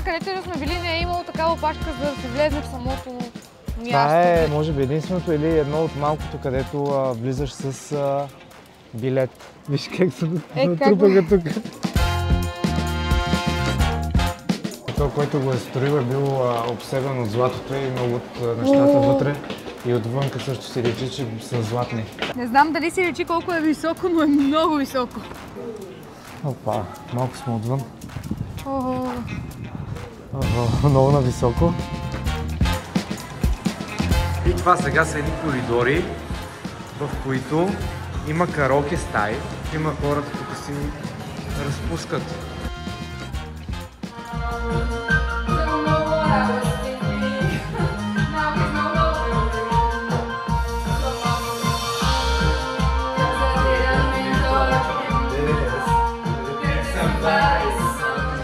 където да сме били, не е имало такава опашка, за да се влезе в самото място. Това е, може би, единственото или едно от малкото, където влизаш с билет. Виж как се натрупаха тук. Това, който го е строил, е бил обсебен от златото и много от нещата вътре. И отвънка също си речи, че са златни. Не знам дали си речи колко е високо, но е много високо. Опа, малко сме отвън. Много нависоко. И това сега са едни коридори, в които има караоке стаи. Има хората, които си разпускат.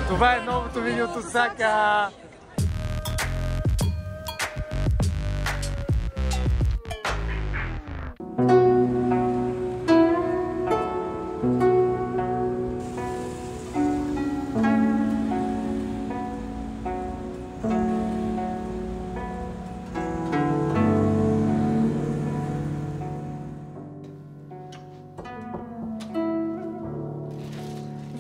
Това е новото видео от Осака!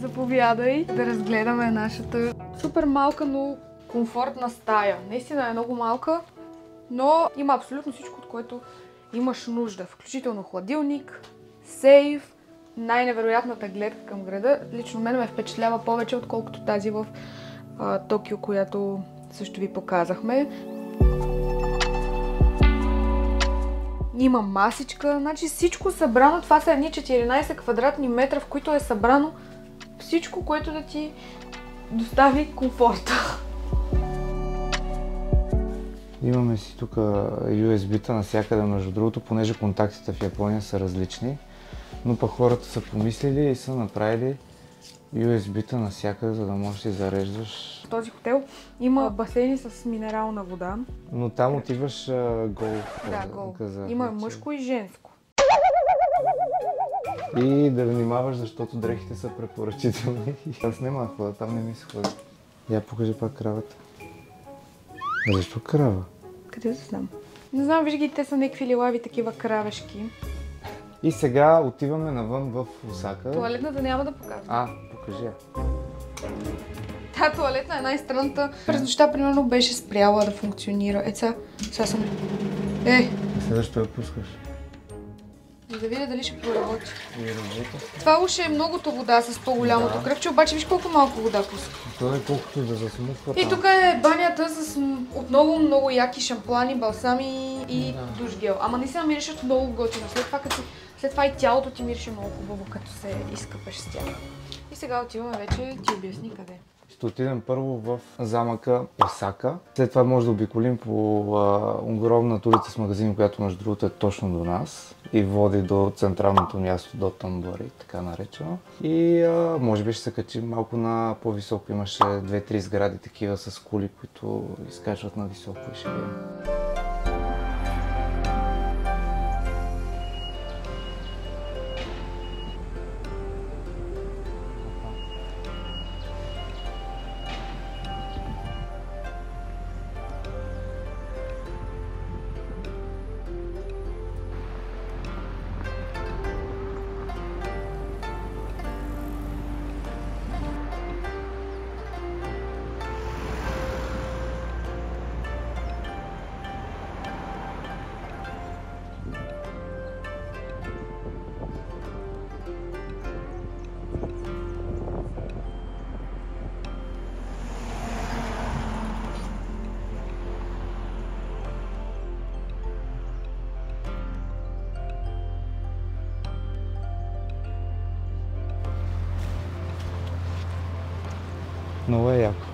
Заповядай да разгледаме нашата супер малка, но комфортна стая. Наистина е много малка, но има абсолютно всичко, от което имаш нужда. Включително хладилник, сейф, най-невероятната гледка към града. Лично мен ме впечатлява повече, отколкото тази в Токио, която също ви показахме. Има масичка, значи всичко събрано. Това са едни 14 квадратни метра, в които е събрано всичко, което да ти достави комфорта. Имаме си тук USB-та навсякъде, между другото, понеже контактите в Япония са различни, но пък хората са помислили и са направили USB-та навсякъде, за да можеш да си зареждаш. В този хотел има басейни с минерална вода. Но там отиваш гол. Да, гол. Има мъжко и женско. И да внимаваш, защото дрехите са препоръчителни. Аз няма хода, там не ми се ходи. Я покажи пак кравата. А защо крава? Къде да знам? Не знам, виж ги, те са някакви лилави такива кравешки. И сега отиваме навън в Осака. Туалетната няма да показвам. Покажи я. Та туалетна е най-странната. През нощта, примерно, беше спряла да функционира. Сега съм... Следващо я пускаш. За да видя дали ще проработи. Това уж е многото вода с по-голямото кръвче, обаче виж колко малко вода пуска. Това е колкото да засмуква. И тук е банята с отново много яки шампуани, балсами и душ гел. Ама наистина миришат много готино. След това и тялото ти мирише много хубаво, като се изкъпеш с тях. И сега отиваме вече, ти обясни къде. Ще отидем първо в замъка Осака. След това може да обиколим по огромната улица с магазини, която между другото е точно до нас и води до централното място, до Тонбори, така наречено. И може би ще се качим малко на по-високо. Имаше 2-3 сгради такива с кули, които изкачват на високо и ще видим. Много е яко.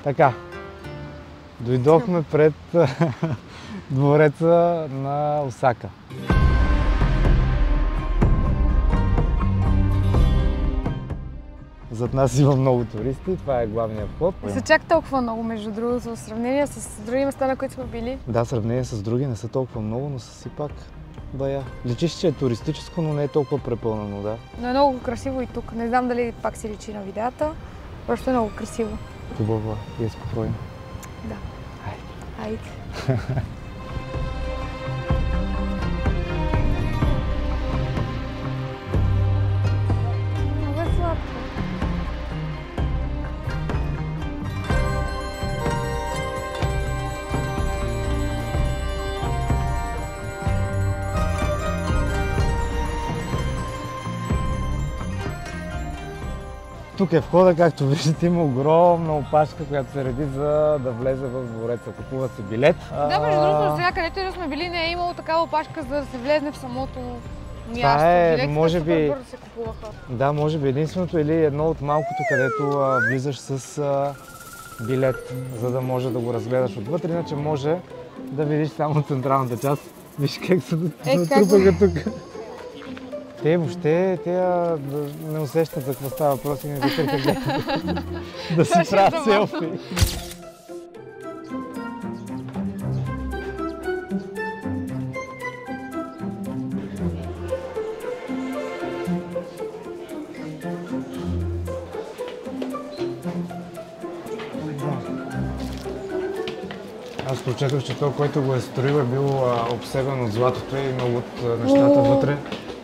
Така, дойдохме пред двореца на Осака. Зад нас има много туристи, това е главният вход. Не са чак толкова много, между другото, в сравнение с други места, на които сме били. Да, в сравнение с други не са толкова много, но са си пак бая. Личиш, че е туристическо, но не е толкова препълнено, да. Но е много красиво и тук. Не знам дали пак си личи на видеята. Просто е много красиво. Хубаво. И да спокойно. Да. Айде. Много е сладко. Тук е входа, както виждате, има огромна опашка, която се реди за да влезе в двореца. Купува се билет. Да, между другото, сега където и да сме били, не е имало такава опашка, за да се влезне в самото място. Това е, Билетите може супер би, бързо се купуваха. да, може би единственото или едно от малкото, където влизаш с билет, за да може да го разгледаш отвътре, иначе може да видиш само централната част. Виж как се натрупаха тук. Те въобще не усещат за какво става въпрос и не викат да си правят селфи. Аз прочетох, че той, който го е строил, е бил обсебен от златото и много от нещата вътре.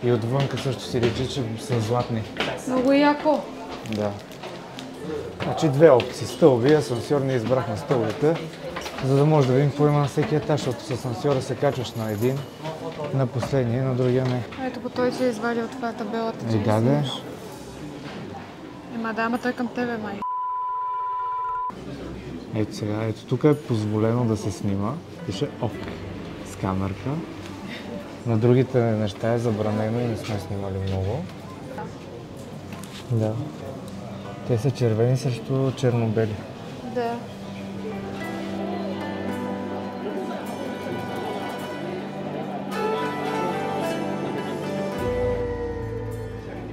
И отвънка също си речи, че са златни. Много яко. Да. Значи две опции. Стълби, асансьор не избрахме стълбите, за да може да видим какво има на всеки етаж, защото с асансьора се качваш на един, на последния, на другия не. Ето по той си е извадил това табелата. Да. Ема да, ама той към тебе, май. Ето сега, ето тук е позволено да се снима. Пише ОК с камерка. На другите неща е забранено и не сме снимали много. Да. Те са червени срещу черно-бели. Да.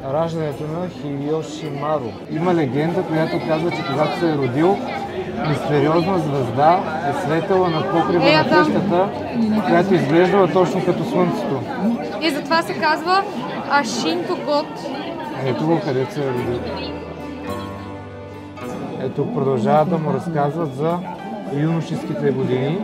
Раждането на Хиошимаро. Има легенда, която казва, че когато се е родил, мистериозна звезда е светила над покрива на къщата, която изглеждала точно като слънцето. И затова се казва Ашинто год. Ето го, където се е родил. Ето продължават да му разказват за юношеските години.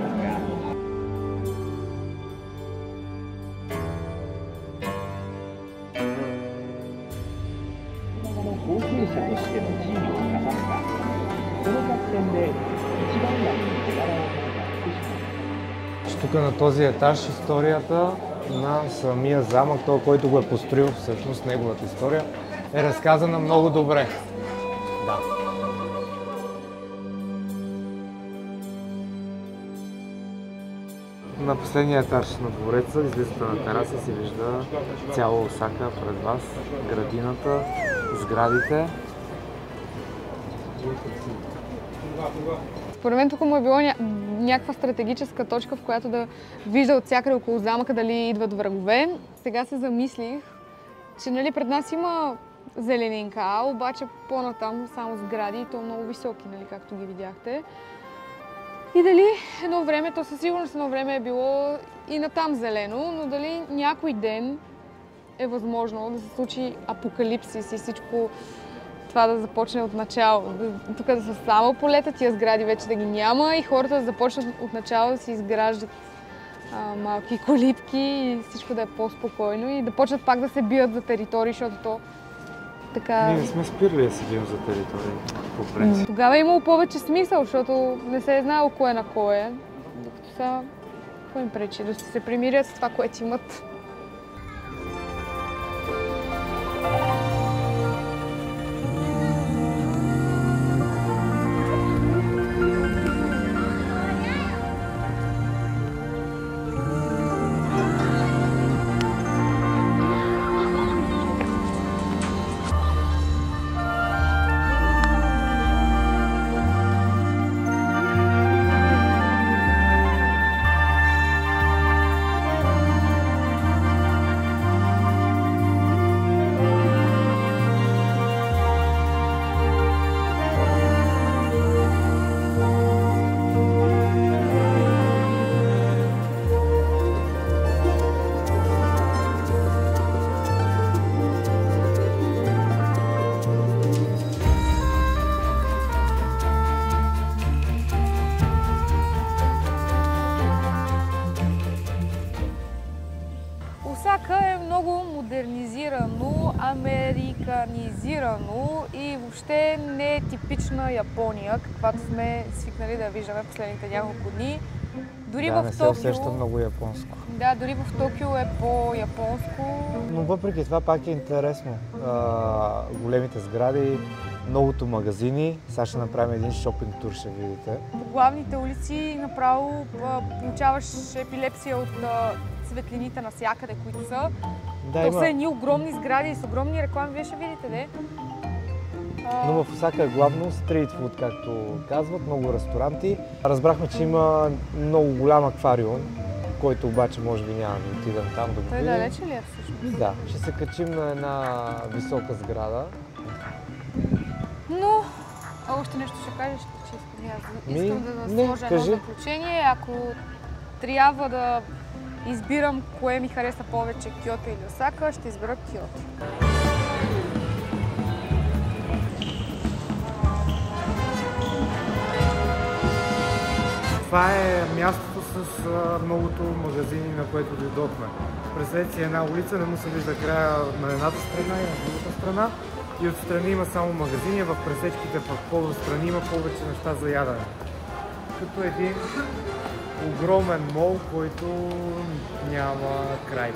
Тук на този етаж историята на самия замък, той, който го е построил, всъщност неговата история, е разказана много добре. Да. На последния етаж на двореца, излизате на тераса, се вижда цяла Осака пред вас, градината, сградите. Според мен тук му е било някаква стратегическа точка, в която да вижда от всякъде около замъка дали идват врагове. Сега се замислих, че нали, пред нас има зеленинка, обаче по-натам само сгради и то много високи, нали, както ги видяхте. И дали едно време, то със сигурност едно време е било и натам зелено, но дали някой ден е възможно да се случи апокалипсис и всичко това да започне от начало. Тук да са само полета, тия сгради вече да ги няма и хората да започнат от начало да си изграждат малки колибки и всичко да е по-спокойно и да почнат пак да се бият за територии, защото то така... Ние не сме спирали да се бием за територии, по принцип. Тогава е имало повече смисъл, защото не се е знаело кое на кое, докато са... Какво им пречи? Да се примирят с това, което имат. много модернизирано, американизирано и въобще не е типична Япония, каквато сме свикнали да виждаме последните няколко дни. Дори да, в не се Токио, усеща много японско. Да, дори в Токио е по-японско. Но въпреки това пак е интересно. Големите сгради, многото магазини. Сега ще направим един шопинг тур, ще видите. По главните улици направо получаваш епилепсия от светлините навсякъде, които са. Да, То са едни огромни сгради с огромни реклами, вие ще видите, де. Но в Осака е главно стритфуд, както казват, много ресторанти. Разбрахме, че има много голям аквариум, който обаче може би няма да отидем там да го видим. Той далече ли е всъщност? Да, ще се качим на една висока сграда. Но още нещо ще кажеш, че искам да сложа едно заключение. Ако трябва да избирам кое ми хареса повече, Киото или Осака, ще избера Киото. Това е мястото с многото магазини, на което дойдохме. Представете си една улица, не му се вижда края на едната страна и на другата страна. И отстрани има само магазини, в пресечките в по-страни има повече неща за ядене. Като един огромен мол, който няма край.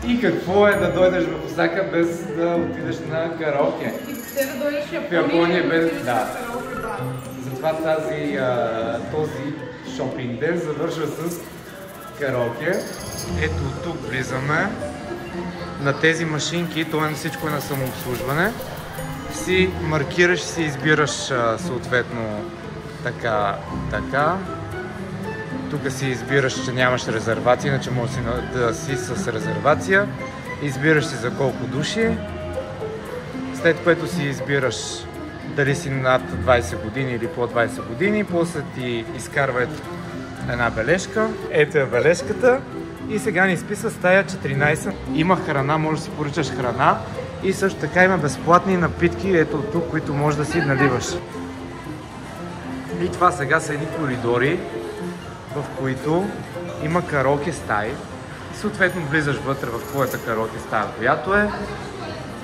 И какво е да дойдеш в Осака без да отидеш на караоке? Те да дойдеш в Япония без... Да. Затова този шопинг ден завършва с караоке. Ето тук влизаме на тези машинки, това на всичко е на самообслужване. Си маркираш, си избираш съответно така. Тук си избираш, че нямаш резервация, иначе може да си с резервация. Избираш си за колко души. След което си избираш дали си над 20 години или по 20 години. После ти изкарва една бележка. Ето е бележката. И сега ни изписва стая 14. Има храна, може да си поръчаш храна. И също така има безплатни напитки, ето тук, които можеш да си наливаш. И това сега са едни коридори, в които има караоке стаи. Съответно влизаш вътре в твоята караоке стая, която е,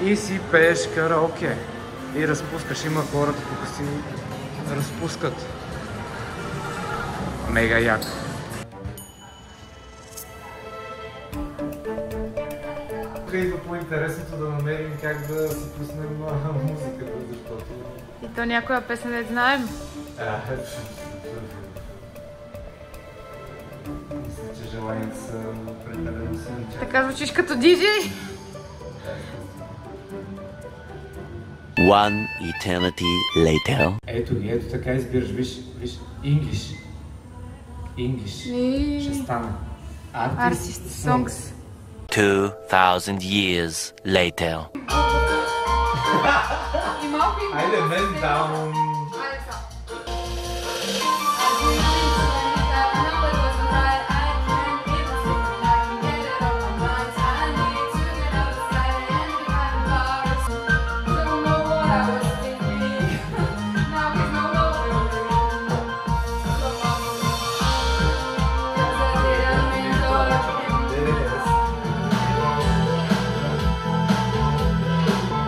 и си пееш караоке. И разпускаш. Има хората, които си разпускат. Мега яко. Тук идва по-интересното да намерим как да си пуснем музиката, защото... И то някоя песен не знаем. Мисля, че желанията са определено силни. Така звучиш като диджей. One eternity later. Ето ги, ето така избираш, виж, English. Ще стане. Artist Songs. 2000 years later. И малко и Айде, мен даун. Айде са.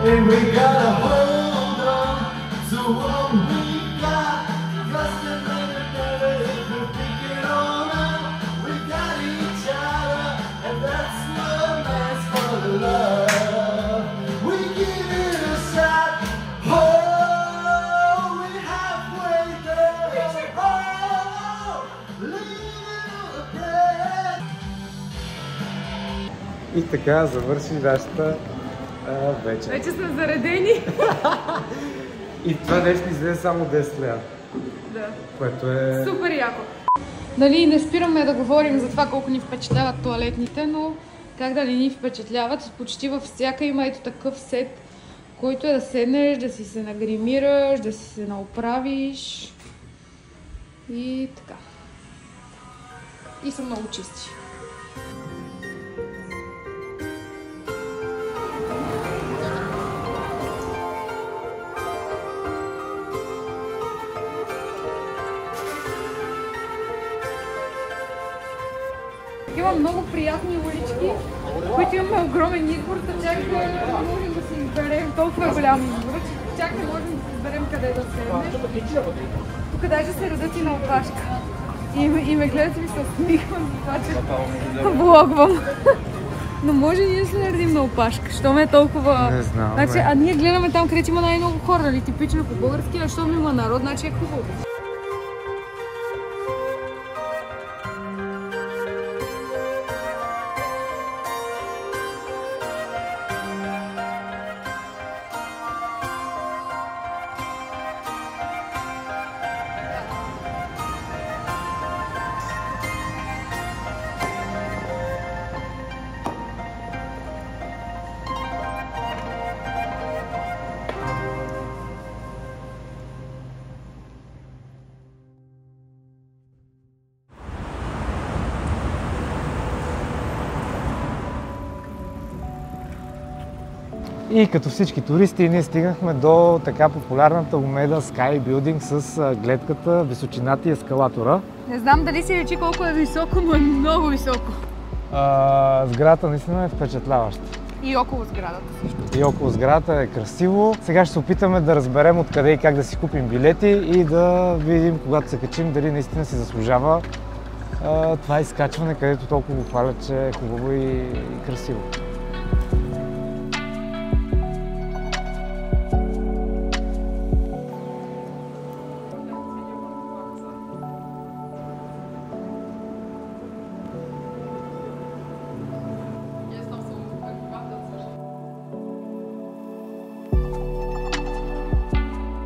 And we gotta hold on to what we got. Cause the never if we pick it all up. We got each other, and that's no man's for the love. We give it a shot. Oh, we halfway there. Oh, leave it a breath. И така завърши нашата вечер. Вече сме заредени. И това нещо излезе само 10 лева. Да. Което е... Супер яко. Нали, не спираме да говорим за това колко ни впечатляват тоалетните, но как да не ни впечатляват. Почти във всяка има ето такъв сет, който е да седнеш, да си се нагримираш, да си се наоправиш. И така. И са много чисти. Има много приятни улички, в които имаме огромен избор, чак да можем да си изберем толкова голям избор, че чак не можем да си изберем къде да седнем. Тук даже се редат и на опашка. И ме гледат и ми се усмихвам за това, че влогвам. Но може ние да се наредим на опашка, що ме е толкова... Не знам, значи, а ние гледаме там, където има най-много хора, нали, типично по български, а щом има народ, значи е хубаво. И като всички туристи, ние стигнахме до така популярната Умеда Sky Building с гледката, височината и ескалатора. Не знам дали си речи колко е високо, но е много високо. Сградата наистина е впечатляваща. И около сградата също. И около сградата е красиво. Сега ще се опитаме да разберем откъде и как да си купим билети и да видим, когато се качим, дали наистина си заслужава това изкачване, където толкова го хвалят, че е хубаво и красиво.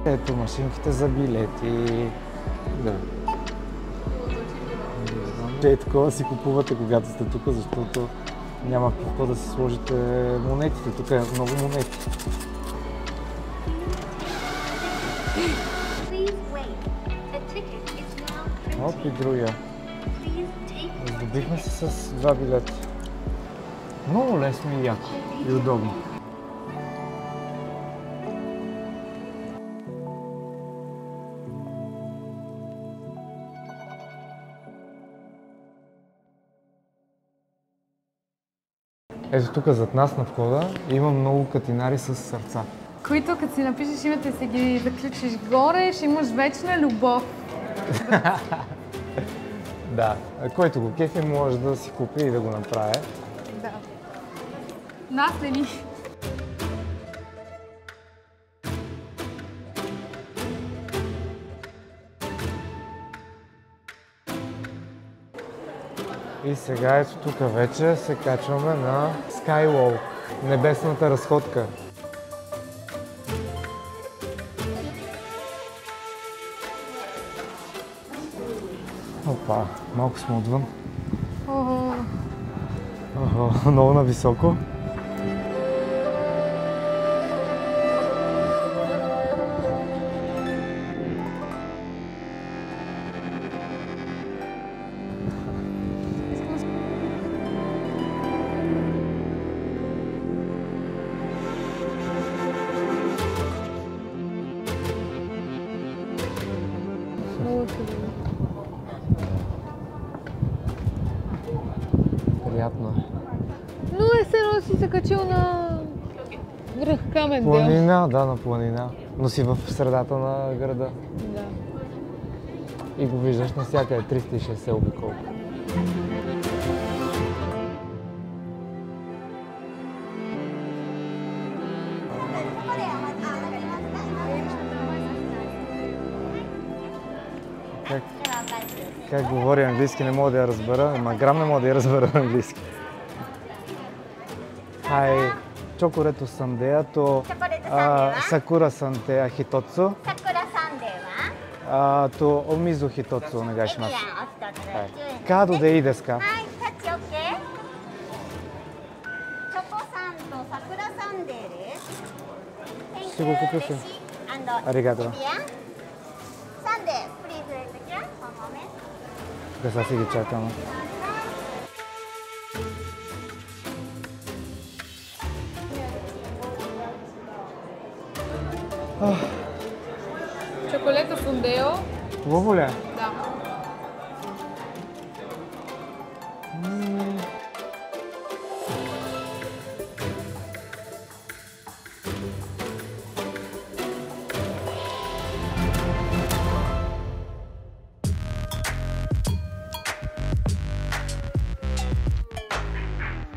Ето машинките за билети. Да. Е такова си купувате, когато сте тук, защото няма какво да си сложите монетите. Тук е много монети. Оп и другия. Здобихме се с 2 билета. Много лесно и яко и удобно. Ето тук зад нас на входа има много катинари с сърца. Които като си напишеш името и си ги заключиш горе, ще имаш вечна любов. Да, който го кефи може да си купи и да го направи. Да. Нас не ни. И сега ето тук вече се качваме на Skywalk, небесната разходка. Опа, малко сме отвън. Охо, много нависоко. качил на връх Камен дел. Планина, да, на планина. Но си в средата на града. Да. И го виждаш навсякъде, 360 обиколка. Как говори английски, не мога да я разбера, ама грам не мога да я разбера на английски. Хай, чокорето сандея, то сакура сандея хитоцу, 桜サンデーは то омизо хитоцу, не гайш じ мас. ゃあお一つ10 Хай. 円カードでいいですか？はいタッチ OK チョコサンと桜サンデーですすごくペースありがとうサンデープリーズレットキャン1 moment Да сега си ги чакаме. Чоколето сундео. Хубаво ли е? Да.